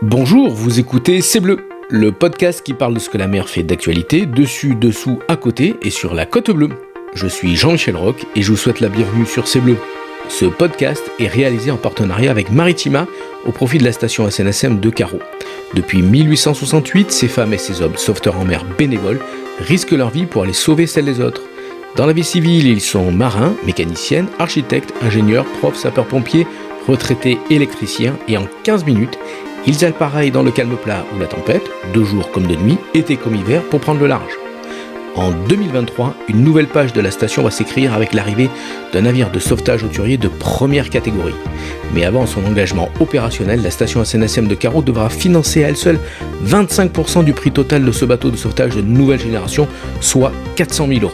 Bonjour, vous écoutez C'est Bleu, le podcast qui parle de ce que la mer fait d'actualité, dessus, dessous, à côté et sur la côte bleue. Je suis Jean-Michel Roch et je vous souhaite la bienvenue sur C'est Bleu. Ce podcast est réalisé en partenariat avec Maritima au profit de la station SNSM de Carreau. Depuis 1868, ces femmes et ces hommes sauveteurs en mer bénévoles risquent leur vie pour aller sauver celle des autres. Dans la vie civile, ils sont marins, mécaniciennes, architectes, ingénieurs, profs, sapeurs-pompiers, retraités, électriciens et en 15 minutes, ils appareillent dans le calme plat ou la tempête, de jour comme de nuit, été comme hiver, pour prendre le large. En 2023, une nouvelle page de la station va s'écrire avec l'arrivée d'un navire de sauvetage hauturier de première catégorie. Mais avant son engagement opérationnel, la station SNSM de Carreau devra financer à elle seule 25% du prix total de ce bateau de sauvetage de nouvelle génération, soit 400 000 €.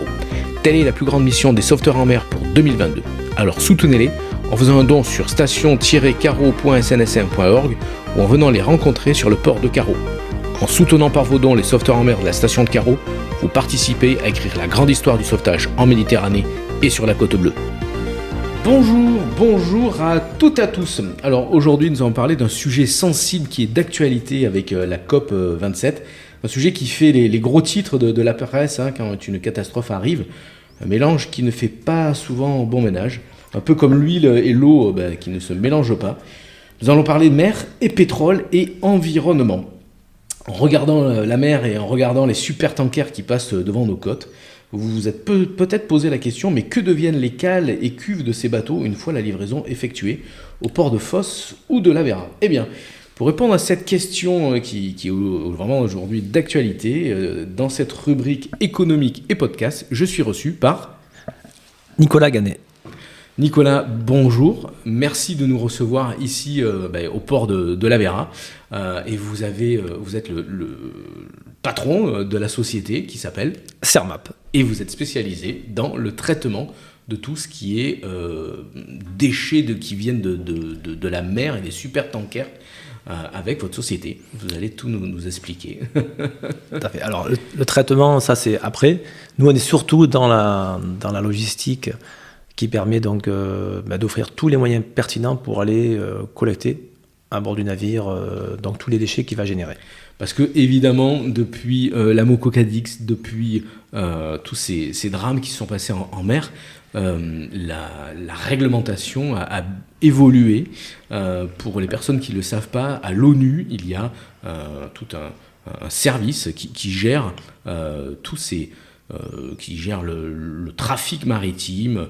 Telle est la plus grande mission des sauveteurs en mer pour 2022. Alors soutenez-les en faisant un don sur station-carreau.snsm.org ou en venant les rencontrer sur le port de Carreau. En soutenant par vos dons les sauveteurs en mer de la station de Carreau, vous participez à écrire la grande histoire du sauvetage en Méditerranée et sur la côte bleue. Bonjour à toutes et à tous. Alors aujourd'hui nous allons parler d'un sujet sensible qui est d'actualité avec la COP 27. Un sujet qui fait les gros titres de la presse quand une catastrophe arrive. Un mélange qui ne fait pas souvent bon ménage. Un peu comme l'huile et l'eau qui ne se mélangent pas. Nous allons parler de mer et pétrole et environnement. En regardant la mer et en regardant les super-tankers qui passent devant nos côtes, vous vous êtes peut-être posé la question, mais que deviennent les cales et cuves de ces bateaux une fois la livraison effectuée au port de Fos ou de l'Aveyron ? Eh bien, pour répondre à cette question qui est vraiment aujourd'hui d'actualité, dans cette rubrique économique et podcast, je suis reçu par Nicolas Gannet. Nicolas, bonjour. Merci de nous recevoir ici au port de l'Aveyron. Et vous êtes le patron de la société qui s'appelle Cermap. Et vous êtes spécialisé dans le traitement de tout ce qui est déchets qui viennent de la mer et des super-tankers avec votre société. Vous allez tout nous expliquer. Tout à fait. Alors, le traitement, ça c'est après. Nous, on est surtout dans la logistique qui permet donc d'offrir tous les moyens pertinents pour aller collecter à bord du navire donc tous les déchets qu'il va générer. Parce que évidemment, depuis l'Amoco-Cadix, depuis tous ces drames qui se sont passés en mer, la réglementation a évolué. Pour les personnes qui ne le savent pas, à l'ONU, il y a tout un service qui gère tous ces... qui gère le trafic maritime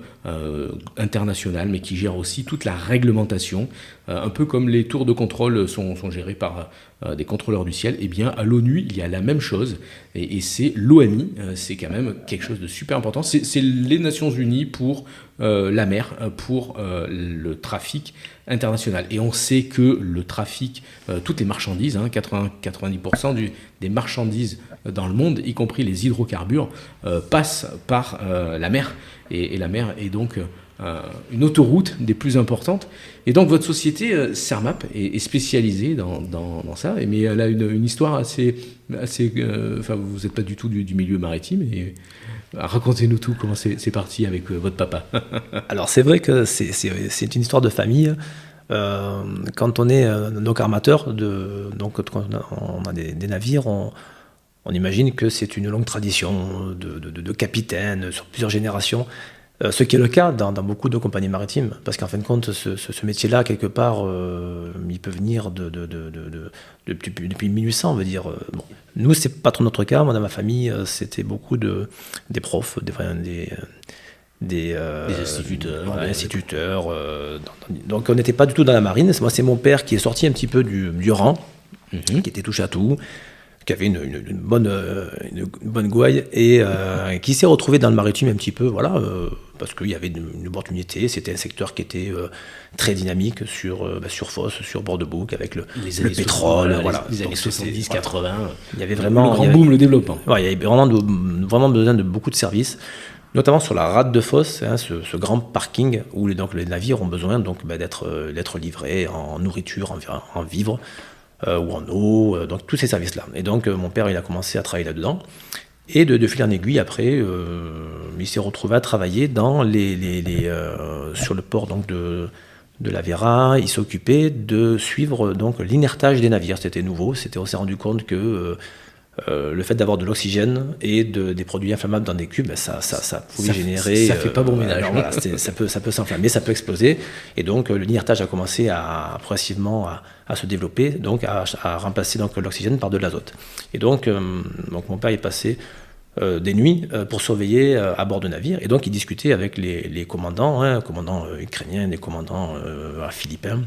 international, mais qui gère aussi toute la réglementation, un peu comme les tours de contrôle sont gérés par des contrôleurs du ciel. Eh bien, à l'ONU, il y a la même chose, et c'est l'ONI, c'est quand même quelque chose de super important. C'est les Nations Unies pour la mer, pour le trafic international. Et on sait que le trafic, toutes les marchandises, 90% des marchandises dans le monde, y compris les hydrocarbures, passent par la mer. Et la mer est donc une autoroute des plus importantes. Et donc votre société, Cermap, est spécialisée dans ça. Mais elle a une histoire assez vous n'êtes pas du tout du milieu maritime. Et racontez-nous tout, comment c'est parti avec votre papa. Alors c'est vrai que c'est une histoire de famille. Quand on est donc armateur, donc quand on a des navires, on imagine que c'est une longue tradition de capitaine sur plusieurs générations. Ce qui est le cas dans beaucoup de compagnies maritimes, parce qu'en fin de compte, ce métier-là, quelque part, il peut venir depuis 1800, on va dire. Bon. Nous, c'est pas trop notre cas. Moi, dans ma famille, c'était beaucoup des profs, des instituteurs. Donc, on n'était pas du tout dans la marine. Moi, c'est mon père qui est sorti un petit peu du rang, qui était touche à tout, qui avait une bonne gouaille et qui s'est retrouvé dans le maritime un petit peu, parce qu'il y avait une opportunité. C'était un secteur qui était très dynamique sur Fos, sur Bord-de-Bouc, avec le pétrole. Les années 70-80. Il y avait vraiment le grand boom, le développement. Il y avait vraiment besoin de beaucoup de services, notamment sur la rade de Fos, ce grand parking où donc les navires ont besoin donc d'être livrés en nourriture, en vivres. Ou en eau, donc tous ces services-là. Et donc mon père, il a commencé à travailler là-dedans. Et de fil en aiguille, après, il s'est retrouvé à travailler sur le port donc, de de l'Avera, il s'occupait de suivre donc l'inertage des navires. C'était nouveau, on s'est rendu compte que le fait d'avoir de l'oxygène et des produits inflammables dans des cubes, ça pouvait générer... Ça fait pas bon ménage. Voilà, ça peut s'enflammer, ça peut exploser. Et donc l'inertage a commencé progressivement à se développer, donc à remplacer donc, l'oxygène par de l'azote. Et donc mon père est passé des nuits pour surveiller à bord de navires. Et donc il discutait avec les commandants, commandants ukrainiens, des commandants philippins.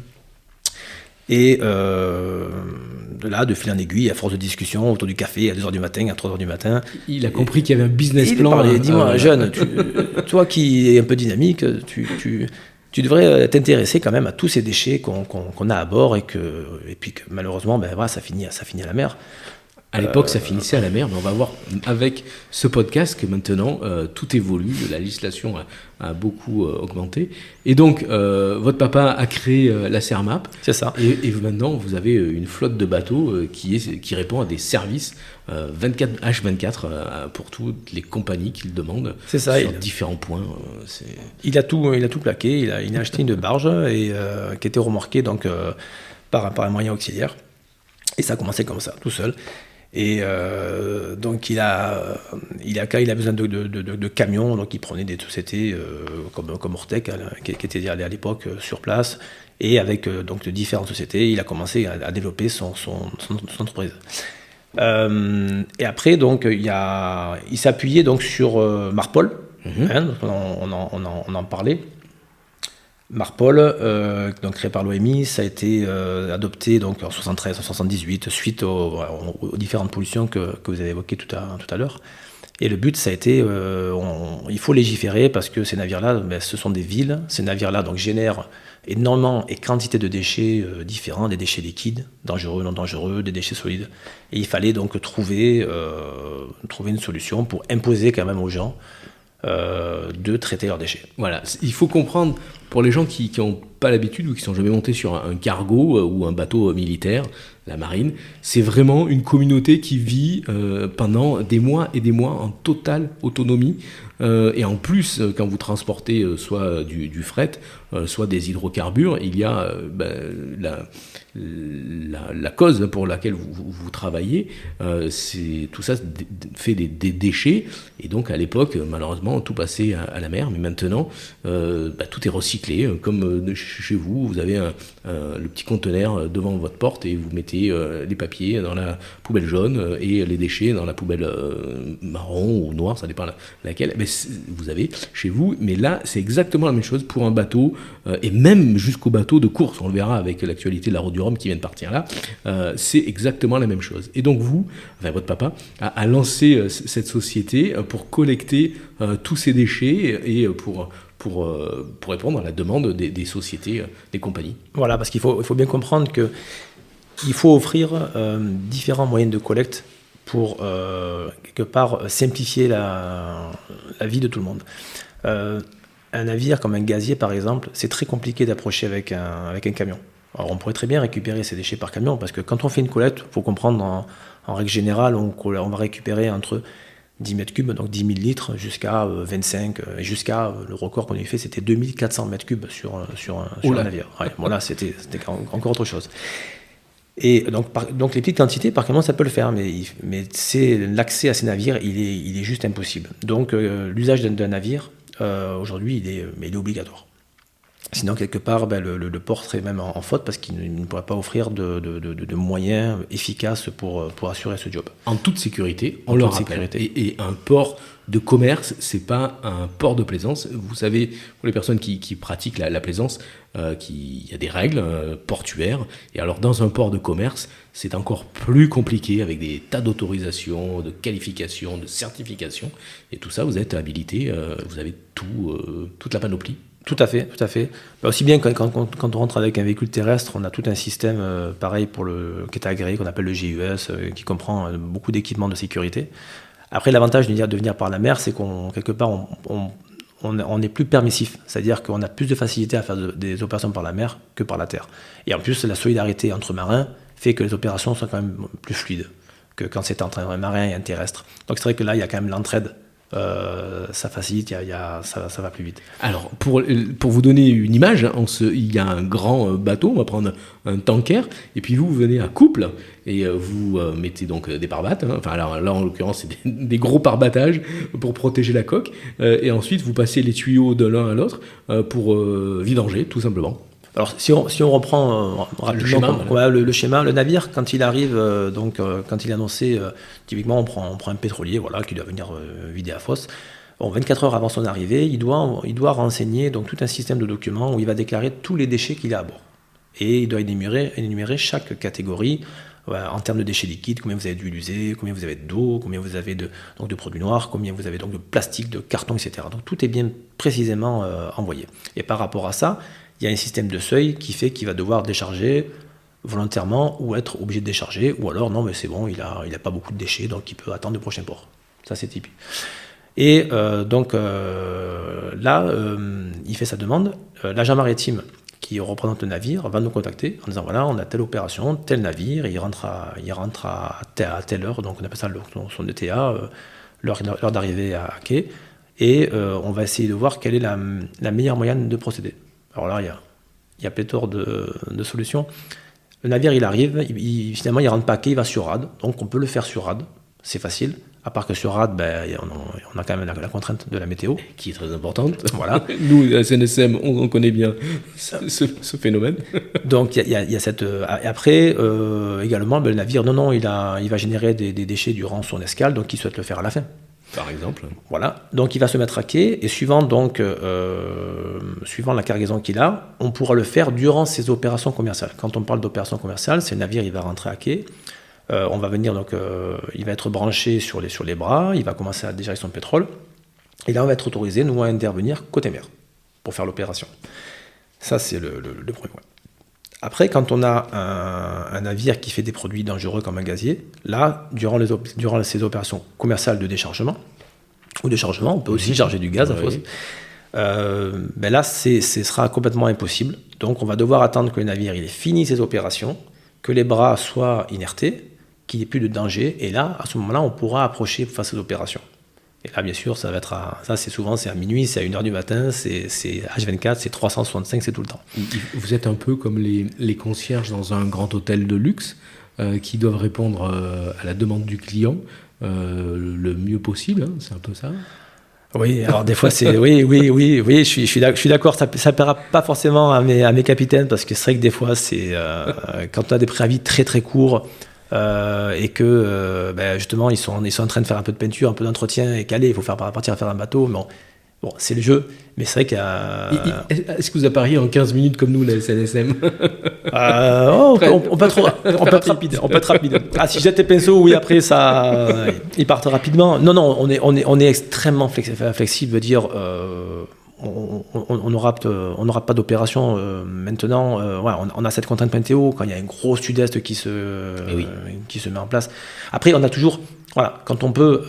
Et de fil en aiguille, à force de discussion, autour du café, à 2h du matin, à 3h du matin... Il a compris qu'il y avait un business plan. Il parlait, dis-moi, jeune, toi qui es un peu dynamique, tu devrais t'intéresser quand même à tous ces déchets qu'on a à bord et puis que malheureusement, ça finit à la mer. À l'époque, ça finissait à la mer, mais on va voir avec ce podcast que maintenant, tout évolue, la législation a beaucoup augmenté. Et donc, votre papa a créé la Cermap. C'est ça. Et maintenant, vous avez une flotte de bateaux qui répond à des services 24H24 pour toutes les compagnies qui le demandent. C'est ça. Sur différents points. Il a tout plaqué. Il a acheté une barge qui était remorquée donc, par un moyen auxiliaire. Et ça a commencé comme ça, tout seul. Et donc il a besoin de camions, donc il prenait des sociétés comme Ortec qui était à l'époque sur place, et avec donc de différentes sociétés, il a commencé à développer son entreprise. Et après donc il s'appuyait donc sur Marpol, on en parlait. Marpol, donc créé par l'OMI, ça a été adopté donc en 73, en 78, suite aux différentes pollutions que vous avez évoquées tout à l'heure. Et le but, ça a été, il faut légiférer parce que ces navires-là, ce sont des villes. Ces navires-là donc génèrent énormément et quantité de déchets différents, des déchets liquides, dangereux, non dangereux, des déchets solides. Et il fallait donc trouver une solution pour imposer quand même aux gens de traiter leurs déchets. Voilà, il faut comprendre, pour les gens qui n'ont pas l'habitude ou qui ne sont jamais montés sur un cargo ou un bateau militaire, la marine, c'est vraiment une communauté qui vit pendant des mois et des mois en totale autonomie. Et en plus, quand vous transportez soit du fret, soit des hydrocarbures, il y a la cause pour laquelle vous travaillez, tout ça fait des déchets. Et donc à l'époque, malheureusement, tout passait à la mer. Mais maintenant, tout est recyclé. Comme chez vous, vous avez le petit conteneur devant votre porte et vous mettez les papiers dans la poubelle jaune et les déchets dans la poubelle marron ou noire, ça dépend laquelle. Mais vous avez chez vous. Mais là, c'est exactement la même chose pour un bateau et même jusqu'au bateau de course. On le verra avec l'actualité de la Route du Rhum qui vient de partir là. C'est exactement la même chose. Et donc votre papa, a lancé cette société pour collecter tous ces déchets et pour répondre à la demande des sociétés, des compagnies. Voilà, parce qu'il faut bien comprendre qu'il faut offrir différents moyens de collecte pour, quelque part, simplifier la vie de tout le monde. Un navire comme un gazier, par exemple, c'est très compliqué d'approcher avec un camion. Alors, on pourrait très bien récupérer ces déchets par camion, parce que quand on fait une collecte, il faut comprendre, en règle générale, on va récupérer entre 10 mètres cubes, donc 10 000 litres, jusqu'à 25, et jusqu'à, le record qu'on a fait, c'était 2400 mètres cubes sur un navire. Ouais, bon là, c'était encore autre chose. Et donc les petites quantités, par camion, ça peut le faire, mais c'est l'accès à ces navires, il est juste impossible. Donc l'usage d'un navire, aujourd'hui, il est obligatoire. Sinon, quelque part, le port serait même en faute parce qu'il ne pourrait pas offrir de moyens efficaces pour assurer ce job. En toute sécurité, on le rappelle. Et un port de commerce, c'est pas un port de plaisance. Vous savez, pour les personnes qui pratiquent la plaisance, il y a des règles portuaires. Et alors, dans un port de commerce, c'est encore plus compliqué avec des tas d'autorisations, de qualifications, de certifications. Et tout ça, vous êtes habilité, vous avez toute la panoplie. Tout à fait. Aussi bien quand on rentre avec un véhicule terrestre, on a tout un système pareil qui est agréé, qu'on appelle le GUS, qui comprend beaucoup d'équipements de sécurité. Après, l'avantage de venir par la mer, c'est quelque part, on est plus permissif. C'est-à-dire qu'on a plus de facilité à faire des opérations par la mer que par la terre. Et en plus, la solidarité entre marins fait que les opérations sont quand même plus fluides que quand c'est entre un marin et un terrestre. Donc c'est vrai que là, il y a quand même l'entraide ça facilite, ça va plus vite. Alors, pour vous donner une image, hein, il y a un grand bateau, on va prendre un tanker, et puis vous venez à couple, et vous mettez donc des pare-battes, hein, enfin alors, là en l'occurrence c'est des gros pare-battages pour protéger la coque, et ensuite vous passez les tuyaux de l'un à l'autre pour vidanger, tout simplement. Alors, si on reprend rapidement le schéma, le navire, quand il arrive, quand il est annoncé, typiquement, on prend un pétrolier, voilà, qui doit venir vider la fosse. Bon, 24 heures avant son arrivée, il doit renseigner donc tout un système de documents où il va déclarer tous les déchets qu'il a à bord. Et il doit énumérer chaque catégorie, en termes de déchets liquides, combien vous avez d'huile usée, combien vous avez d'eau, combien vous avez de produits noirs, combien vous avez donc de plastique, de carton, etc. Donc tout est bien précisément envoyé. Et par rapport à ça, il y a un système de seuil qui fait qu'il va devoir décharger volontairement ou être obligé de décharger, ou alors non, mais c'est bon, il a pas beaucoup de déchets, donc il peut attendre le prochain port. Ça, c'est typique. Et là, il fait sa demande. L'agent maritime qui représente le navire va nous contacter en disant voilà, on a telle opération, tel navire, il rentre à telle heure, donc on appelle ça son ETA, l'heure d'arrivée à quai, et on va essayer de voir quelle est la meilleure moyenne de procéder. Alors là, il y a pléthore de solutions. Le navire, il arrive, finalement, il rentre pas à quai, il va sur rade. Donc, on peut le faire sur rade. C'est facile. À part que sur rade, on a quand même la contrainte de la météo. Qui est très importante. Voilà. Nous, à SNSM, on connaît bien ce phénomène. Donc, il y a cette... Et après, également, le navire, il va générer des déchets durant son escale, donc il souhaite le faire à la fin. Par exemple. Voilà, donc il va se mettre à quai, et suivant la cargaison qu'il a, on pourra le faire durant ses opérations commerciales. Quand on parle d'opérations commerciales, c'est le navire, il va rentrer à quai, on va venir, il va être branché sur les bras, il va commencer à décharger son pétrole, et là on va être autorisé, nous, à intervenir côté mer, pour faire l'opération. Ça, c'est le premier point. Après, quand on a un navire qui fait des produits dangereux comme un gazier, là, durant ces opérations commerciales de déchargement, ou de chargement, on peut aussi charger du gaz à fosse, là, ce sera complètement impossible. Donc, on va devoir attendre que le navire il ait fini ses opérations, que les bras soient inertés, qu'il n'y ait plus de danger, et là, à ce moment-là, on pourra approcher pour faire ces opérations. Et là, bien sûr, ça va être c'est à minuit, c'est à 1h du matin, c'est H24, c'est 365, c'est tout le temps. Vous êtes un peu comme les concierges dans un grand hôtel de luxe qui doivent répondre à la demande du client le mieux possible, hein, c'est un peu ça. Oui, alors des fois, c'est... Oui, je suis d'accord, ça ne plaira pas forcément à mes capitaines, parce que c'est vrai que des fois, c'est quand on a des préavis très très courts, et que justement ils sont en train de faire un peu de peinture, un peu d'entretien, et qu'allez, il faut partir à faire un bateau. Bon, c'est le jeu, mais c'est vrai qu'il y a... Est-ce que vous appariez en 15 minutes comme nous, la SNSM? On peut être rapide. Ah, si jette les pinceaux, oui, après ça, ils partent rapidement. Non, on est extrêmement flexible, veut dire... on n'aura pas d'opération maintenant. On a cette contrainte météo quand il y a un gros sud-est qui se met en place. Après, on a toujours, quand on peut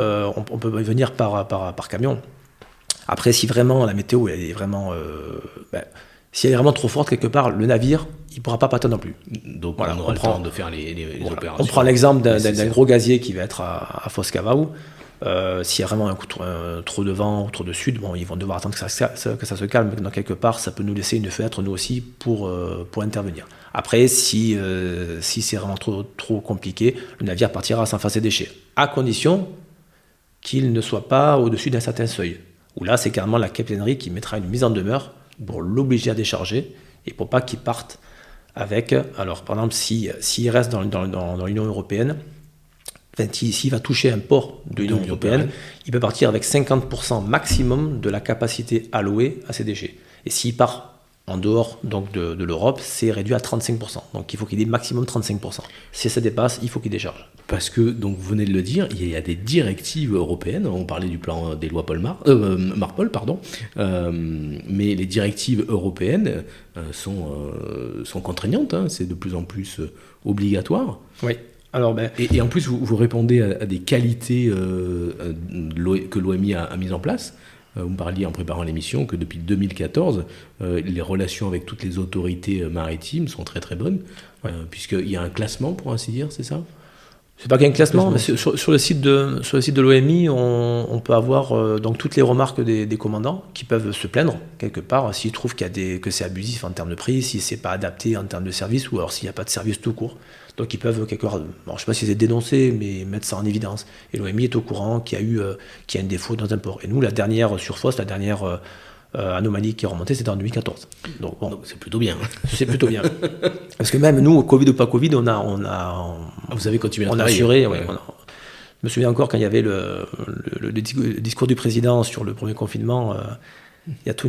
venir par camion. Après, si vraiment la météo elle est vraiment, si elle est vraiment trop forte quelque part, le navire il pourra pas partir non plus. Donc on aura le temps de faire les opérations. On prend l'exemple d'un gros gazier qui va être à Fos-Cavao. S'il y a vraiment trop de vent ou trop de sud, ils vont devoir attendre que ça se calme. Dans quelque part, ça peut nous laisser une fenêtre, nous aussi, pour intervenir. Après, si c'est vraiment trop compliqué, le navire partira sans faire ses déchets, à condition qu'il ne soit pas au-dessus d'un certain seuil. Où là, c'est carrément la capitainerie qui mettra une mise en demeure pour l'obliger à décharger et pour pas qu'il parte avec... Alors, par exemple, s'il reste dans l'Union européenne, s'il va toucher un port de l'Union européenne, il peut partir avec 50% maximum de la capacité allouée à ses déchets. Et s'il part en dehors donc de l'Europe, c'est réduit à 35%. Donc il faut qu'il ait maximum 35%. Si ça dépasse, il faut qu'il décharge. Parce que, donc vous venez de le dire, il y a des directives européennes, on parlait du plan des lois Marpol, mais les directives européennes sont contraignantes, hein, c'est de plus en plus obligatoire. Oui. Alors, et en plus, vous répondez à des qualités que l'OMI a mises en place. Vous me parliez en préparant l'émission que depuis 2014, les relations avec toutes les autorités maritimes sont très très bonnes, puisqu'il y a un classement, pour ainsi dire, c'est ça ? C'est pas qu'un classement, mais sur le site de l'OMI, on peut avoir donc toutes les remarques des commandants qui peuvent se plaindre quelque part s'ils trouvent que c'est abusif en termes de prix, si c'est pas adapté en termes de service, ou alors s'il n'y a pas de service tout court. Donc ils peuvent quelque part, bon, je sais pas si c'est dénoncé, mais mettre ça en évidence. Et l'OMI est au courant qu'il y a un défaut dans un port. Et nous, la dernière surface, la dernière anomalie qui est remontée, c'était en 2014. Donc bon, c'est plutôt bien. C'est plutôt bien. Parce que même nous, Covid ou pas Covid, vous avez continué à travailler. On a assuré. Ouais. Je me souviens encore quand il y avait le discours du président sur le premier confinement. Il y a tous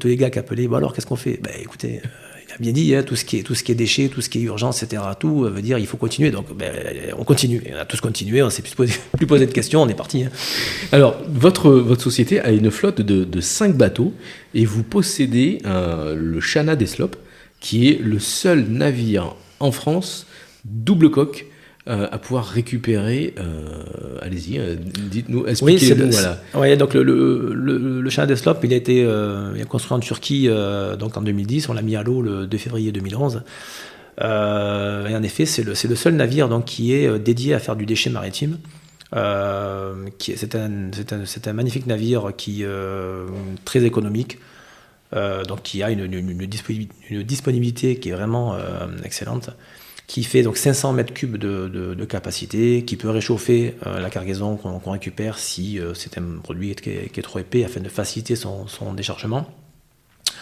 les gars qui appelaient. Bon alors, qu'est-ce qu'on fait ? Écoutez, il a bien dit, hein, tout ce qui est déchets, tout ce qui est urgence, etc. Tout veut dire il faut continuer. Donc on continue. Et on a tous continué. On ne s'est plus posé de questions. On est parti. Hein. Alors votre société a une flotte de 5 bateaux et vous possédez le Shanna Deslop, qui est le seul navire en France double coque à pouvoir récupérer. Allez-y, dites-nous, expliquez-nous. Voilà. Oui, donc le Shanna Deslop, il a été construit en Turquie donc en 2010. On l'a mis à l'eau le 2 février 2011. Et en effet, c'est le seul navire donc, qui est dédié à faire du déchet maritime. C'est un magnifique navire qui très économique. Donc qui a une disponibilité qui est vraiment excellente, qui fait donc 500 mètres cubes de capacité, qui peut réchauffer la cargaison qu'on récupère si c'est un produit qui est trop épais, afin de faciliter son déchargement.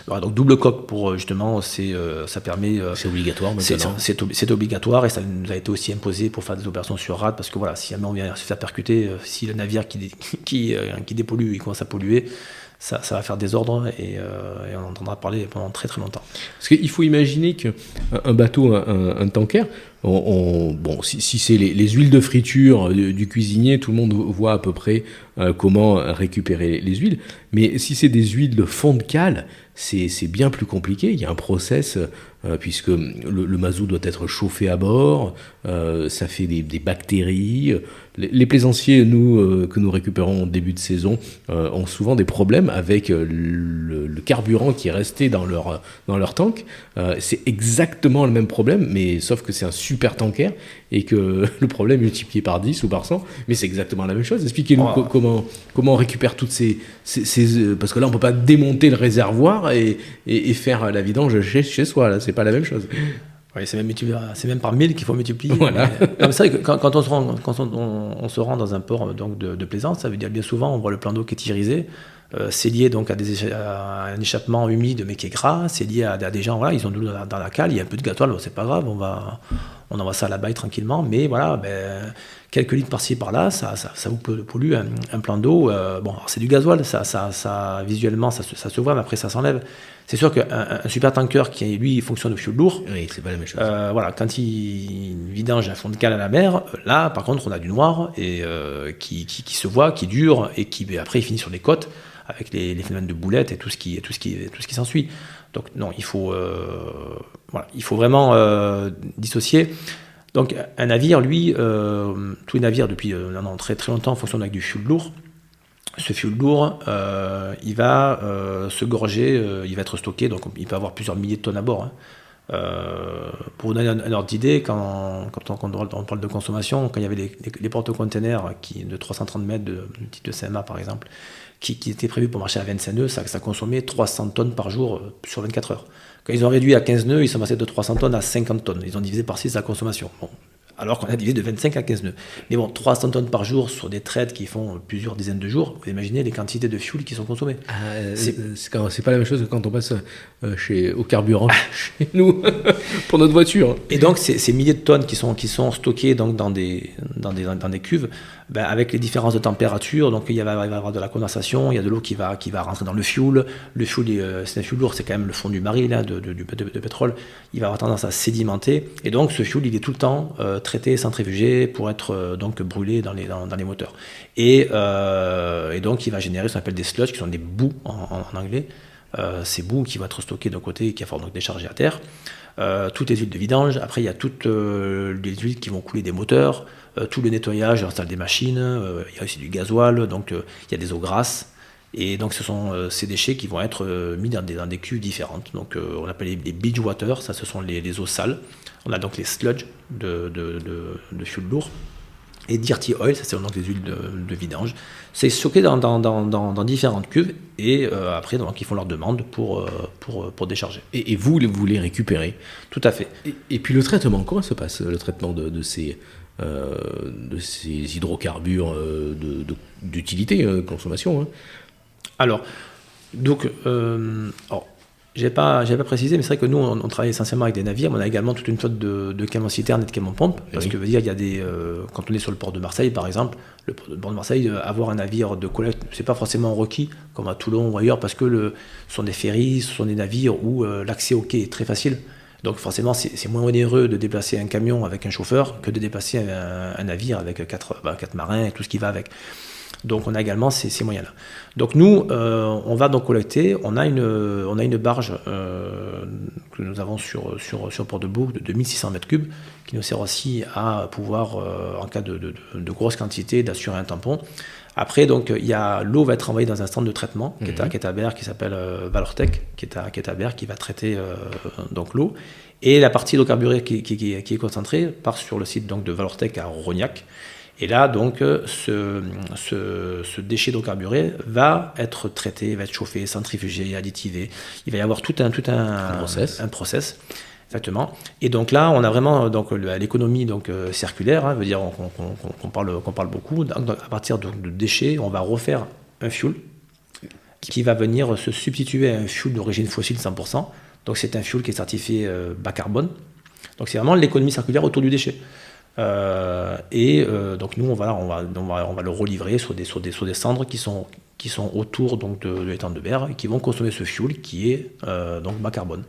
Voilà, donc double coque pour justement, ça permet. C'est obligatoire maintenant. C'est obligatoire, et ça nous a été aussi imposé pour faire des opérations sur rade, parce que voilà, si jamais on vient se faire percuter, si le navire qui dépollue, il commence à polluer, ça va faire des ordres, et on entendra parler pendant très très longtemps. Parce qu'il faut imaginer qu'un bateau, un tanker, bon, si c'est les huiles de friture du cuisinier, tout le monde voit à peu près comment récupérer les huiles. Mais si c'est des huiles de fond de cale, c'est bien plus compliqué. Il y a un process, puisque le mazout doit être chauffé à bord, ça fait des bactéries. Les plaisanciers, que nous récupérons au début de saison, ont souvent des problèmes avec le carburant qui est resté dans leur tank. C'est exactement le même problème, mais sauf que c'est un super tanker et que le problème est multiplié par 10 ou par 100, mais c'est exactement la même chose. Expliquez-nous comment on récupère toutes ces parce que là on peut pas démonter le réservoir et faire la vidange chez soi, là c'est pas la même chose. Oui, c'est même par 1000 qu'il faut multiplier. Voilà. C'est vrai que quand on se rend dans un port donc de plaisance, ça veut dire bien souvent on voit le plan d'eau qui est irisé. C'est lié donc à un échappement humide mais qui est gras. C'est lié à des gens, voilà, ils ont de l'eau dans la cale, il y a un peu de gâteau, alors c'est pas grave, on envoie ça à la baille tranquillement, mais voilà, quelques litres par-ci par-là, ça vous pollue un plan d'eau. Bon, alors c'est du gasoil, ça visuellement ça se voit, mais après ça s'enlève. C'est sûr qu'un supertanker qui lui fonctionne au fioul lourd, oui, c'est pas la même chose. Voilà, quand il vidange un fond de cale à la mer, là par contre on a du noir et qui se voit, qui dure et qui après il finit sur les côtes avec les phénomènes de boulettes et tout ce qui s'ensuit. Donc non, il faut vraiment dissocier. Donc un navire, lui, tous les navires depuis très très longtemps fonctionnent avec du fioul lourd. Ce fioul lourd, il va se gorger, il va être stocké, donc il peut avoir plusieurs milliers de tonnes à bord. Pour vous donner un ordre d'idée, quand on parle de consommation, quand il y avait les porte-containers de 330 mètres de type de CMA par exemple, qui étaient prévus pour marcher à 25 nœuds, ça consommait 300 tonnes par jour sur 24 heures. Quand ils ont réduit à 15 nœuds, ils sont passés de 300 tonnes à 50 tonnes. Ils ont divisé par 6 la consommation. Bon. Alors qu'on a divisé de 25 à 15 nœuds. Mais bon, 300 tonnes par jour sur des trades qui font plusieurs dizaines de jours, vous imaginez les quantités de fuel qui sont consommées. C'est pas la même chose que quand on passe au carburant chez nous pour notre voiture. Et donc ces milliers de tonnes qui sont stockées donc, dans des cuves, avec les différences de température, donc il va y avoir de la condensation, il y a de l'eau qui va rentrer dans le fuel. Le fuel, c'est un fuel lourd, c'est quand même le fond du baril là, de pétrole. Il va avoir tendance à sédimenter. Et donc ce fuel, il est tout le temps traité, centrifugé pour être donc brûlé dans les moteurs. Et donc il va générer ce qu'on appelle des sludges, qui sont des boues en anglais. Ces boues qui vont être stockées d'un côté et qui vont donc décharger à terre. Toutes les huiles de vidange. Après, il y a toutes les huiles qui vont couler des moteurs, tout le nettoyage, on installe des machines, il y a aussi du gasoil, donc il y a des eaux grasses. Et donc ce sont ces déchets qui vont être mis dans des cuves différentes. Donc on appelle les beach water, ça ce sont les eaux sales. On a donc les sludge de fuel lourd. Et dirty oil, ça c'est donc les huiles de vidange. C'est stocké dans différentes cuves et après donc, ils font leur demande pour décharger. Et vous les récupérez. Tout à fait. Et puis le traitement, comment se passe le traitement de ces hydrocarbures d'utilité, consommation, hein? Alors, donc, j'ai pas précisé, mais c'est vrai que nous, on travaille essentiellement avec des navires, mais on a également toute une flotte de camions-citernes et de camions-pompes, parce que, veut dire, il y a quand on est sur le port de Marseille, par exemple, le port de Marseille, avoir un navire de collecte, c'est pas forcément requis, comme à Toulon ou ailleurs, parce que ce sont des ferries, ce sont des navires où l'accès au quai est très facile. Donc forcément, c'est moins onéreux de déplacer un camion avec un chauffeur que de déplacer un navire avec quatre marins et tout ce qui va avec. Donc on a également ces moyens-là. Donc nous, on va donc collecter. On a une barge que nous avons sur Port-de-Bouc de 2600 mètres cubes qui nous sert aussi à pouvoir, en cas de grosse quantité, d'assurer un tampon. Après, donc, l'eau va être envoyée dans un centre de traitement qui est à Berre, qui s'appelle Valortec, qui est à Berre, qui va traiter donc l'eau. Et la partie hydrocarburée qui est concentrée part sur le site donc, de Valortec à Rognac. Et là, donc, ce déchet hydrocarburé va être traité, va être chauffé, centrifugé, additivé. Il va y avoir tout un process. Exactement. Et donc là, on a vraiment donc, l'économie donc, circulaire, veut dire qu'on parle beaucoup. Donc, à partir de déchets, on va refaire un fuel qui va venir se substituer à un fuel d'origine fossile 100%. Donc c'est un fuel qui est certifié bas carbone. Donc c'est vraiment l'économie circulaire autour du déchet. Donc nous, on va le relivrer sur des cendres qui sont autour donc, de l'étang de Berre et qui vont consommer ce fuel qui est donc bas carbone.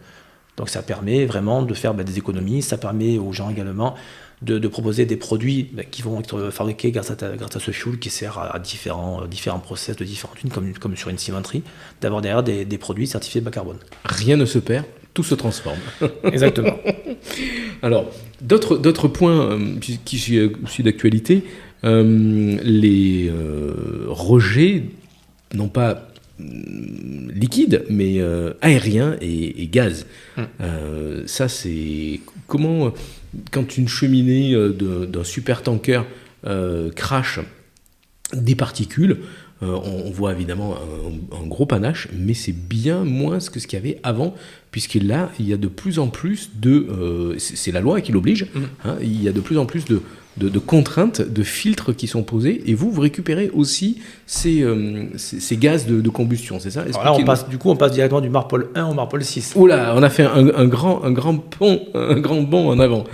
Donc ça permet vraiment de faire des économies, ça permet aux gens également de proposer des produits qui vont être fabriqués grâce à ce fuel qui sert à différents process de différentes unes, comme sur une cimenterie, d'avoir derrière des produits certifiés bas carbone. Rien ne se perd, tout se transforme. Exactement. Alors, d'autres points qui sont d'actualité, les rejets, non pas liquide, mais aérien et gaz. Ça, c'est comment, quand une cheminée d'un supertanker crache des particules, on voit évidemment un gros panache, mais c'est bien moins que ce qu'il y avait avant, puisque là, il y a de plus en plus c'est la loi qui l'oblige, il y a de plus en plus de contraintes, de filtres qui sont posés, et vous récupérez aussi ces gaz de combustion, c'est ça? Alors là, on passe directement du Marpol 1 au Marpol 6. Oula, on a fait un grand bond en avant.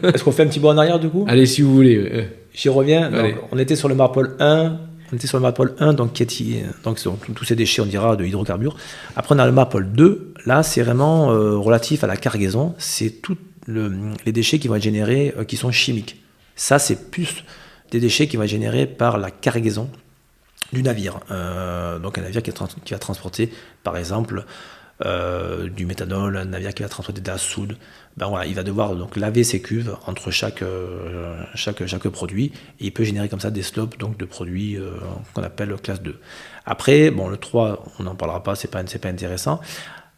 Est-ce qu'on fait un petit bond en arrière du coup? Allez, si vous voulez. J'y reviens. Donc, on était sur le Marpol 1. Donc sont tous ces déchets, on dira, de hydrocarbures. Après, on a le Marpol 2. Là, c'est vraiment relatif à la cargaison. C'est tous les déchets qui vont être générés, qui sont chimiques. Ça, c'est plus des déchets qui vont être générés par la cargaison du navire. Donc un navire qui va transporter, par exemple, du méthanol, un navire qui va transporter de la soude. Il va devoir donc laver ses cuves entre chaque produit, et il peut générer comme ça des slopes donc de produits qu'on appelle classe 2. Après, le 3, on n'en parlera pas, c'est pas intéressant.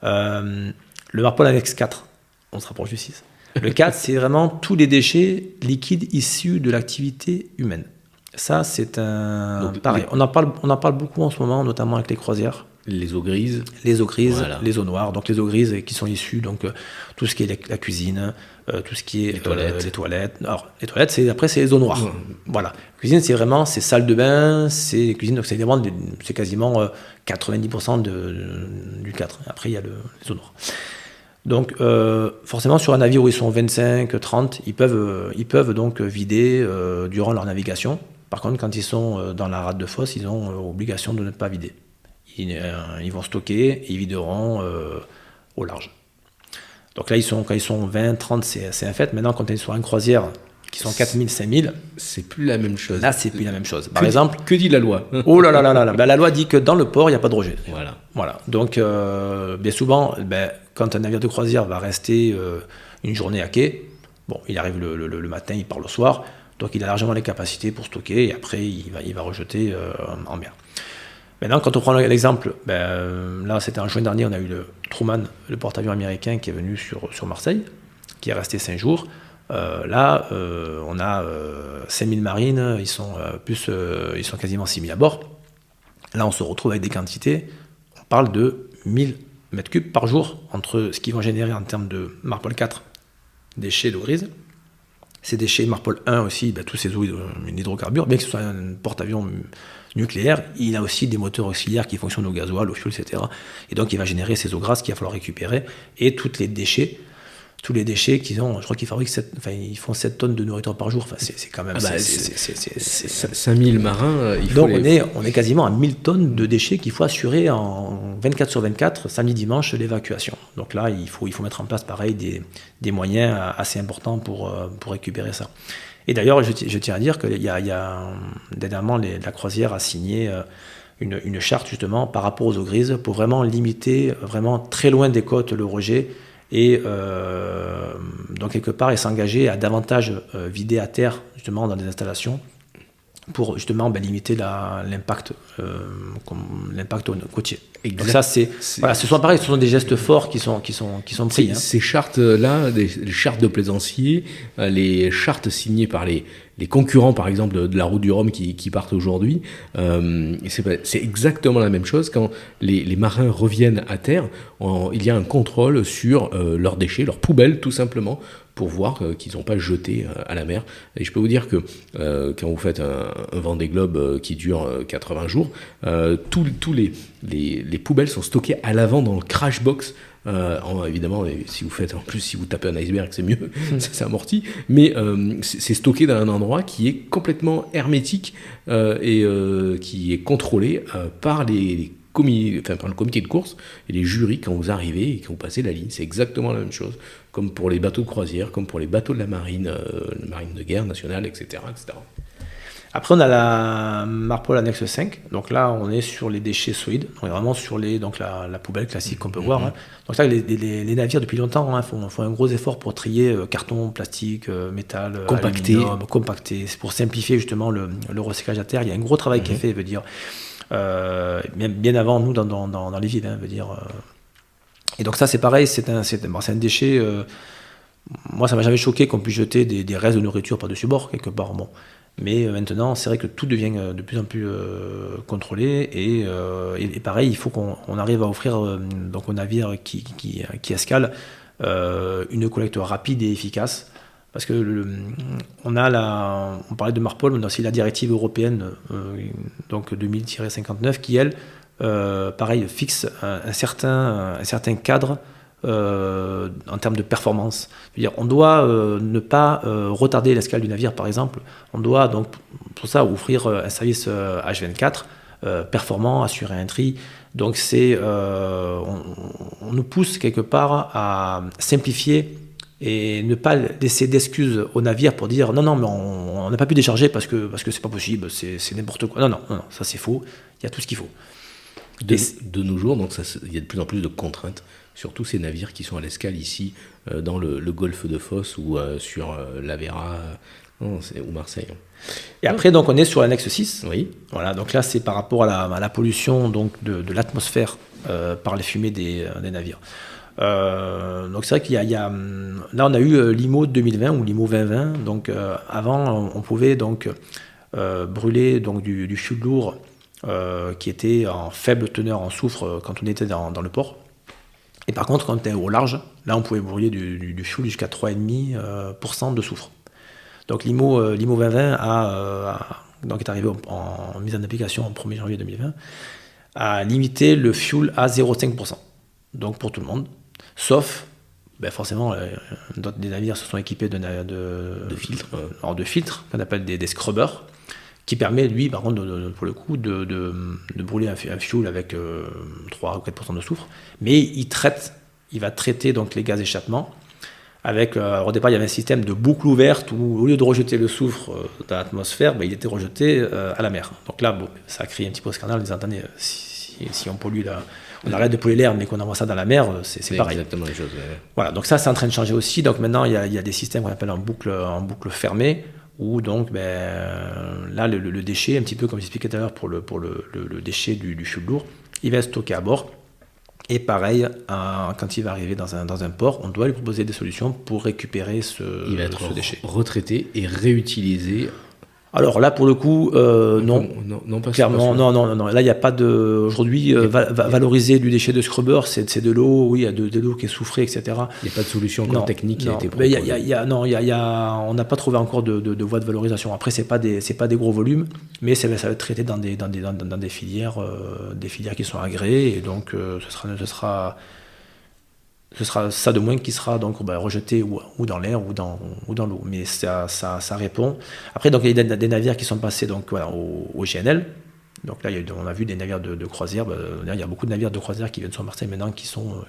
Le Marpol Annexe 4, on se rapproche du 6. Le 4, c'est vraiment tous les déchets liquides issus de l'activité humaine. Ça, c'est pareil. On en parle beaucoup en ce moment, notamment avec les croisières. Les eaux grises. Voilà. Les eaux noires. Donc les eaux grises qui sont issues, donc tout ce qui est la cuisine, tout ce qui est les toilettes. Alors les toilettes, c'est les eaux noires. Voilà. La cuisine, c'est salle de bain, c'est les cuisines, donc c'est quasiment 90% du 4. Après, il y a les eaux noires. Donc forcément sur un navire où ils sont 25, 30, ils peuvent donc vider durant leur navigation. Par contre, quand ils sont dans la rade de fosse, ils ont obligation de ne pas vider. Ils vont stocker et ils videront au large. Donc là, quand ils sont 20, 30, c'est un fait. Maintenant, quand ils sont sur une croisière qui sont 4000, 5000, c'est plus la même chose. Là, c'est plus la même chose. Par exemple, que dit la loi? Oh là là là là. La loi dit que dans le port, il n'y a pas de rejet. Voilà. Donc, bien souvent, quand un navire de croisière va rester une journée à quai, il arrive le matin, il part le soir, donc il a largement les capacités pour stocker et après il va rejeter en mer. Maintenant, quand on prend l'exemple, là c'était en juin dernier, on a eu le Truman, le porte-avions américain qui est venu sur Marseille, qui est resté 5 jours. Là, on a 5000 marines, ils sont quasiment 6000 à bord. Là, on se retrouve avec des quantités, on parle de 1000 mètres cubes par jour, entre ce qu'ils vont générer en termes de Marpol 4, déchets d'eau grise. Ces déchets Marpol 1 aussi, tous ces eaux d'hydrocarbures, bien que ce soit un porte-avions nucléaire, il a aussi des moteurs auxiliaires qui fonctionnent au gasoil, au fioul, etc. Et donc il va générer ces eaux grasses qu'il va falloir récupérer, et tous les déchets qu'ils ont, je crois qu'ils fabriquent ils font 7 tonnes de nourriture par jour. Enfin, c'est quand même... 5000 marins, donc on est quasiment à 1000 tonnes de déchets qu'il faut assurer en 24 sur 24, samedi, dimanche, l'évacuation. Donc là, il faut mettre en place, pareil, des moyens assez importants pour récupérer ça. Et d'ailleurs, je tiens à dire que dernièrement, la croisière a signé une charte, justement, par rapport aux eaux grises, pour vraiment limiter, vraiment très loin des côtes, le rejet. Et donc quelque part, et s'engager à davantage vider à terre, justement, dans des installations, pour justement limiter l'impact côtier. Exact. Donc ça, ce sont des gestes forts qui sont pris. Ces chartes-là, les chartes de plaisanciers, les chartes signées par les concurrents, par exemple, de la route du Rhum qui partent aujourd'hui, c'est exactement la même chose. Quand les marins reviennent à terre, il y a un contrôle sur leurs déchets, leurs poubelles, tout simplement, pour voir qu'ils n'ont pas jeté à la mer. Et je peux vous dire que quand vous faites un Vendée Globe qui dure 80 jours, tous les poubelles sont stockées à l'avant dans le crash box. Évidemment, si vous tapez un iceberg, c'est mieux, ça s'amortit, mais c'est stocké dans un endroit qui est complètement hermétique et qui est contrôlé par le comité de course et les jurys quand vous arrivez et quand vous passez la ligne. C'est exactement la même chose, comme pour les bateaux de croisière, comme pour les bateaux de la marine de guerre nationale, etc., etc. Après, on a la Marpol Annexe 5. Donc là, on est sur les déchets solides. On est vraiment sur la poubelle classique qu'on peut voir. Hein. Donc là, les navires, depuis longtemps, font un gros effort pour trier carton, plastique, métal, compacter. C'est pour simplifier justement le recyclage à terre. Il y a un gros travail qui est fait, veut dire, bien avant nous dans les villes, veut dire. Et donc ça, c'est pareil, c'est un déchet... moi, ça m'a jamais choqué qu'on puisse jeter des restes de nourriture par-dessus bord, quelque part. Bon. Mais maintenant, c'est vrai que tout devient de plus en plus contrôlé et pareil, il faut qu'on arrive à offrir donc aux navires qui escalent une collecte rapide et efficace. Parce que on parlait de Marpol, on a aussi la directive européenne donc 2000-59 qui, elle, pareil, fixe un certain cadre en termes de performance. C'est-à-dire, on doit ne pas retarder l'escale du navire, par exemple. On doit donc, pour ça, offrir un service H24 performant, assurer un tri. Donc, on nous pousse quelque part à simplifier et ne pas laisser d'excuses au navire pour dire non, mais on n'a pas pu décharger parce que c'est pas possible, c'est n'importe quoi. Non, ça c'est faux. Il y a tout ce qu'il faut. De nos jours, donc il y a de plus en plus de contraintes sur tous ces navires qui sont à l'escale ici, dans le golfe de Fos ou sur l'Avera ou Marseille. Et après, donc, on est sur l'annexe 6. Oui. Voilà, donc là, c'est par rapport à la pollution donc, de l'atmosphère par les fumées des navires. Donc c'est vrai qu'il y a là on a eu l'IMO 2020 ou l'IMO 2020. Donc avant, on pouvait donc brûler donc du fioul lourd qui était en faible teneur en soufre quand on était dans le port. Et par contre, quand on était au large, là on pouvait brûler du fioul jusqu'à 3,5% de soufre. Donc l'IMO 2020 donc est arrivé en mise en application au 1er janvier 2020, a limité le fioul à 0,5%. Donc pour tout le monde, sauf, forcément, des navires se sont équipés de filtres, de filtres qu'on appelle des scrubbers, qui permet, lui, par contre, pour le coup, de brûler un fioul avec 3 ou 4% de soufre, mais il va traiter donc les gaz d'échappement. Alors au départ, il y avait un système de boucle ouverte où, au lieu de rejeter le soufre dans l'atmosphère, il était rejeté à la mer. Donc là, ça a créé un petit peu de scandale en disant, attendez, si on pollue on arrête de polluer l'air, mais qu'on envoie ça dans la mer, c'est pareil. Exactement les choses. Ouais. Voilà, donc ça, c'est en train de changer aussi. Donc maintenant, il y a des systèmes qu'on appelle en boucle fermée, où donc là le déchet, un petit peu comme j'expliquais tout à l'heure pour le déchet du fuel lourd, il va être stocké à bord. Et pareil, quand il va arriver dans un port, on doit lui proposer des solutions pour récupérer il va être ce déchet. Retraité et réutilisé. Alors là, pour le coup, non. Non, pas clairement, non. Là, il n'y a pas de. Aujourd'hui, valoriser du déchet de scrubber, c'est de l'eau, oui, il y a de l'eau qui est soufrée, etc. Il n'y a pas de solution technique qui a été proposée. proposée. On n'a pas trouvé encore de voie de valorisation. Après, c'est pas des gros volumes, mais ça va être traité dans des filières qui sont agréées, et donc ce sera ça de moins qui sera donc rejeté ou dans l'air ou dans l'eau. Mais ça répond. Après, donc, il y a des navires qui sont passés donc, au GNL. Donc là, on a vu des navires de croisière. Il y a beaucoup de navires de croisière qui viennent sur Marseille maintenant qui sont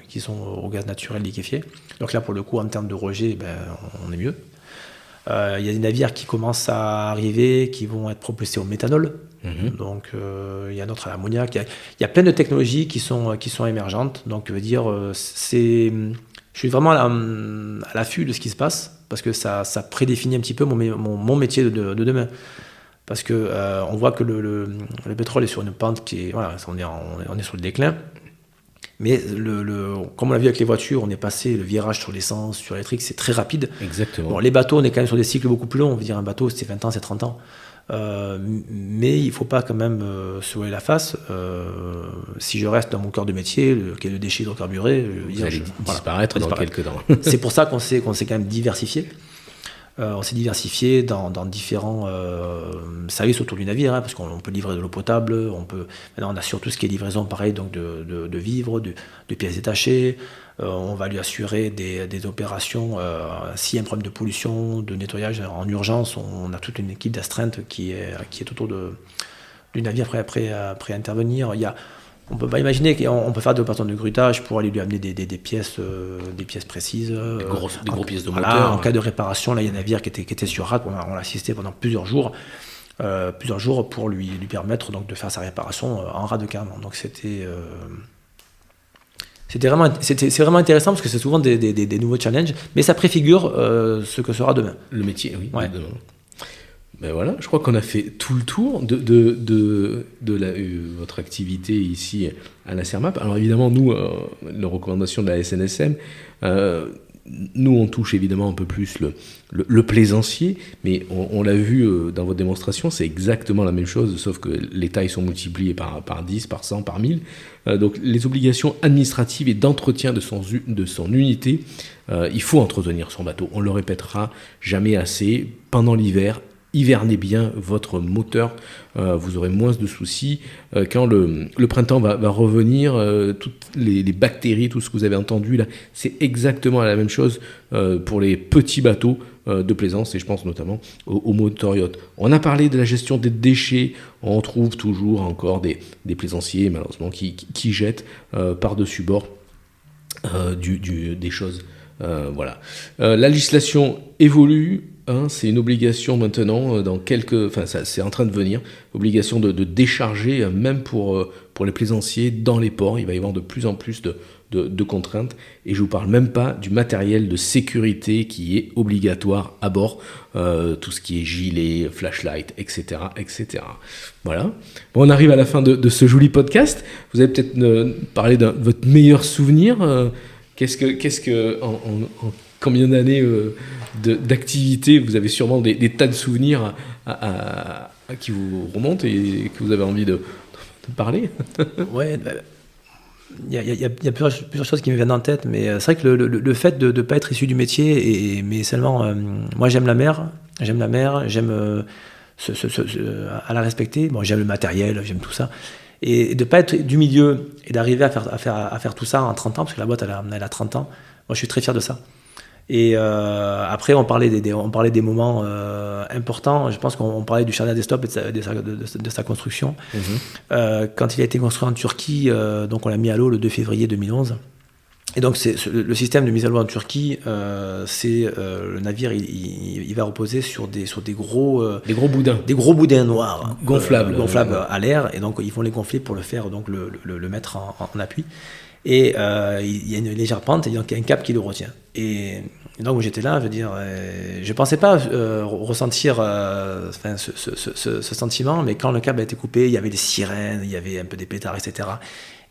au gaz naturel liquéfié. Donc là, pour le coup, en termes de rejet, on est mieux. Il y a des navires qui commencent à arriver, qui vont être propulsés au méthanol. Donc il y a d'autres à l'ammoniac. Il y a plein de technologies qui sont émergentes. Donc je veux dire, je suis vraiment à l'affût de ce qui se passe, parce que ça prédéfinit un petit peu mon métier de demain. Parce que on voit que le pétrole est sur une pente qui est, voilà, on est sur le déclin. Mais comme on l'a vu avec les voitures, on est passé le virage sur l'essence, sur l'électrique, c'est très rapide. Exactement. Bon, les bateaux, on est quand même sur des cycles beaucoup plus longs. On veut dire un bateau, c'est 20 ans, c'est 30 ans. Mais il ne faut pas quand même se voiler la face. Si je reste dans mon cœur de métier, qui est le déchet hydrocarburé, vous allez disparaître dans quelques temps. C'est pour ça qu'on s'est quand même diversifié. On s'est diversifié dans différents services autour du navire, parce qu'on peut livrer de l'eau potable, maintenant on assure tout ce qui est livraison, pareil, donc de vivres, de pièces détachées. On va lui assurer des opérations s'il y a un problème de pollution, de nettoyage en urgence. On a toute une équipe d'astreinte qui est autour du navire après intervenir. On peut pas imaginer qu'on peut faire des opérations de grutage pour aller lui amener des pièces précises. Des gros pièces de moteur. Voilà, en cas de réparation, là il y a un navire qui était sur rate, on l'a assisté pendant plusieurs jours pour lui permettre donc de faire sa réparation en rade carrément. Donc c'est vraiment intéressant, parce que c'est souvent des nouveaux challenges, mais ça préfigure ce que sera demain. Le métier, oui, ouais. Demain. Ben voilà, je crois qu'on a fait tout le tour de votre activité ici à la CERMAP. Alors évidemment, nous, les recommandations de la SNSM, nous on touche évidemment un peu plus le plaisancier, mais on l'a vu dans votre démonstration, c'est exactement la même chose, sauf que les tailles sont multipliées par 10, par 100, par 1000. Donc les obligations administratives et d'entretien de son unité, il faut entretenir son bateau. On le répétera jamais assez. Pendant l'hiver, hivernez bien votre moteur, vous aurez moins de soucis. Quand le printemps va revenir, toutes les bactéries, tout ce que vous avez entendu là, c'est exactement la même chose pour les petits bateaux de plaisance, et je pense notamment aux motoryachts. On a parlé de la gestion des déchets. On trouve toujours encore des plaisanciers malheureusement qui jettent par-dessus bord des choses. Voilà. La législation évolue. C'est une obligation maintenant, c'est en train de venir, obligation de décharger, même pour les plaisanciers dans les ports. Il va y avoir de plus en plus de contraintes, et je vous parle même pas du matériel de sécurité qui est obligatoire à bord, tout ce qui est gilet, flashlight, etc. Voilà. Bon, on arrive à la fin de ce joli podcast. Vous avez peut-être parlé de votre meilleur souvenir. Qu'est-ce que en combien d'années d'activité, vous avez sûrement des tas de souvenirs à qui vous remontent et que vous avez envie de parler. Ouais, il y a plusieurs choses qui me viennent en tête, mais c'est vrai que le fait de ne pas être issu du métier, mais seulement, moi j'aime la mer, j'aime à la respecter. Bon, j'aime le matériel, j'aime tout ça. Et de ne pas être du milieu et d'arriver à faire tout ça en 30 ans, parce que la boîte elle a 30 ans, moi je suis très fier de ça. Et après on parlait des moments importants. Je pense qu'on parlait du Charlia Desktop et de sa construction. Quand il a été construit en Turquie, donc on l'a mis à l'eau le 2 février 2011. Et donc le système de mise à l'eau en Turquie, le navire il va reposer sur des gros boudins noirs gonflables à l'air, et donc ils vont les gonfler pour le faire, donc le mettre en appui. Et il y a une légère pente, et donc il y a un cap qui le retient. Et donc j'étais là, je veux dire, je pensais pas ressentir ce sentiment, mais quand le câble a été coupé, il y avait des sirènes, il y avait un peu des pétards, etc.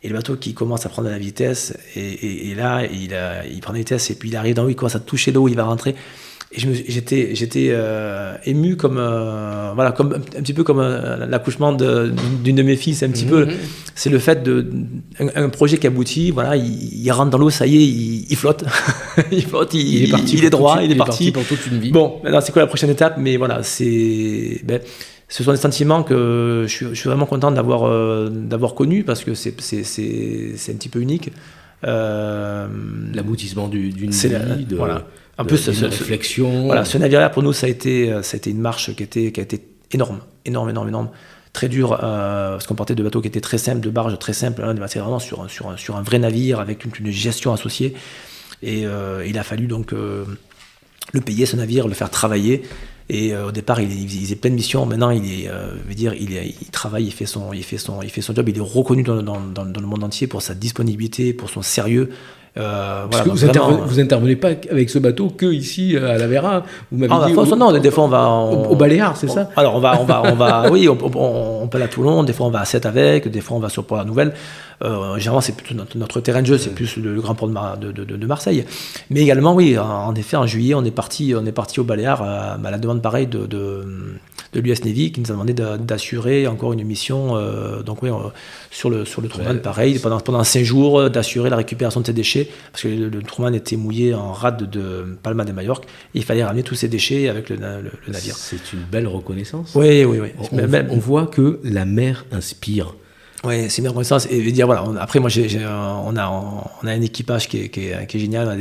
Et le bateau qui commence à prendre de la vitesse, et là, il prend de la vitesse, et puis il arrive dans l'eau, il commence à toucher l'eau, il va rentrer. Et j'étais ému comme comme un petit peu comme l'accouchement d'une de mes filles. C'est un petit peu, c'est le fait un projet qui aboutit. Voilà, il rentre dans l'eau, ça y est, il flotte, il flotte, il est parti, il est droit, il est parti pour toute une vie. Bon, maintenant c'est quoi la prochaine étape? Mais voilà, ce sont des sentiments que je suis vraiment content d'avoir connus, parce que c'est un petit peu unique. L'aboutissement d'une vie, voilà. En plus, de réflexion. Voilà, ce navire-là, pour nous, ça a été une marche qui a été énorme. Très dur, parce qu'on partait de bateaux qui étaient très simples, de barges très simples. Là, c'est vraiment sur un vrai navire avec une gestion associée. Et il a fallu donc le payer, ce navire, le faire travailler. Et au départ, il faisait plein de missions. Maintenant, il travaille, il fait son job. Il est reconnu dans le monde entier pour sa disponibilité, pour son sérieux. Parce que vous intervenez pas avec ce bateau que ici à la Vera. Vous m'avez dit non, des fois on va au Baléares, c'est ça? Alors on va oui, on peut aller à Toulon. Des fois on va à Sète avec. Des fois on va sur Port-la-Nouvelle. Généralement c'est plutôt notre terrain de jeu, c'est plus le grand port de Marseille. Mais également oui, en effet en juillet on est parti au Baléares à la demande pareille de l'US Navy, qui nous a demandé d'assurer encore une mission sur le Truman, pareil, pendant 5 jours, d'assurer la récupération de ces déchets, parce que le Truman était mouillé en rade de Palma de Majorque, et il fallait ramener tous ces déchets avec le navire. C'est une belle reconnaissance. Oui. On voit que la mer inspire. Oui, c'est une reconnaissance. Et dire, voilà, après, moi, on a un équipage qui est génial, on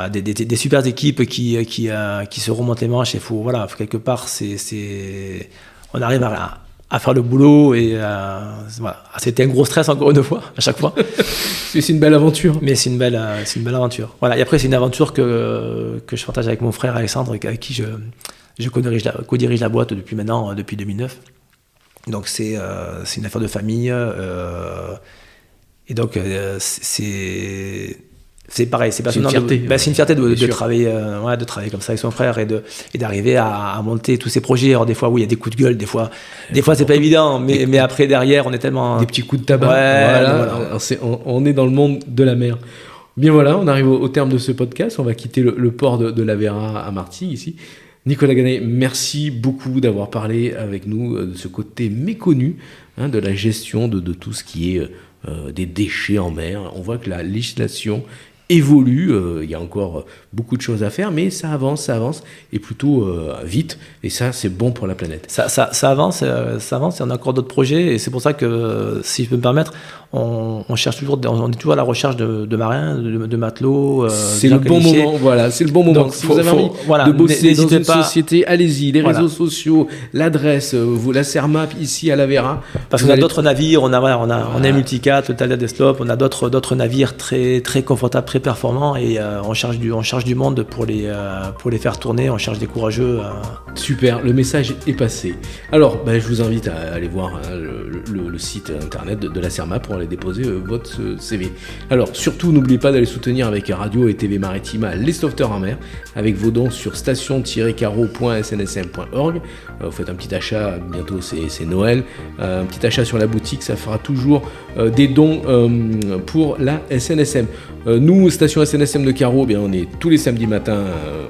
a des super équipes qui se remontent les manches. Et quelque part, on arrive à faire le boulot. Et c'était un gros stress, encore une fois, à chaque fois. C'est une belle aventure. Mais c'est une belle aventure. Voilà. Et après, c'est une aventure que je partage avec mon frère Alexandre, avec qui je co-dirige la boîte depuis 2009. Donc c'est une affaire de famille. Et donc c'est pareil, c'est passionnant. C'est une fierté de travailler comme ça avec son frère et d'arriver à monter tous ces projets. Alors des fois, oui, il y a des coups de gueule, des fois c'est pas évident, mais après derrière, on est tellement des petits coups de tabac. Voilà. On est dans le monde de la mer. Bien voilà, on arrive au terme de ce podcast. On va quitter le port de la Vera à Martigues ici. Nicolas Ganet, merci beaucoup d'avoir parlé avec nous de ce côté méconnu de la gestion de tout ce qui est des déchets en mer. On voit que la législation évolue, il y a encore beaucoup de choses à faire, mais ça avance, et plutôt vite, et ça c'est bon pour la planète. Ça avance, et on a encore d'autres projets, et c'est pour ça que, si je peux me permettre, on cherche toujours, on est toujours à la recherche de marins, de matelots. C'est le bon moment, voilà, c'est le bon moment. Donc, si vous avez envie de bosser dans une société, allez-y, les réseaux sociaux, l'adresse, la Cermap ici à la Vera. Parce qu'on a d'autres navires, on a Multicat, le Thalia Desktop, on a d'autres navires très, très confortables, très performants, et on cherche du monde pour les faire tourner, on cherche des courageux. Super, le message est passé. Alors, je vous invite à aller voir le site internet de la Cermap pour aller déposer votre CV. Alors, surtout, n'oubliez pas d'aller soutenir avec Radio et TV Maritima les sauveteurs en mer, avec vos dons sur station-carreau.snsm.org. Vous faites un petit achat, bientôt c'est Noël, un petit achat sur la boutique, ça fera toujours des dons pour la SNSM. Nous, station SNSM de Carreau, on est tous les samedis matins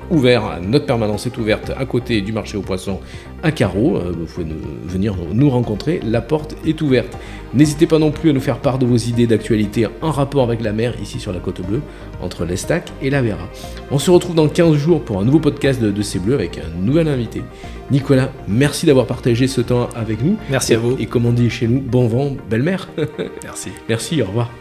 ouverts, notre permanence est ouverte à côté du marché aux poissons à Carreau. Vous pouvez venir nous rencontrer, la porte est ouverte. N'hésitez pas non plus à nous faire part de vos idées d'actualité en rapport avec la mer ici sur la Côte Bleue, entre l'Estac et la Vera. On se retrouve dans 15 jours pour un nouveau podcast de C'est Bleu avec un nouvel invité. Nicolas, merci d'avoir partagé ce temps avec nous. Merci à vous. Et comme on dit chez nous, bon vent, belle mer. Merci. Merci, au revoir.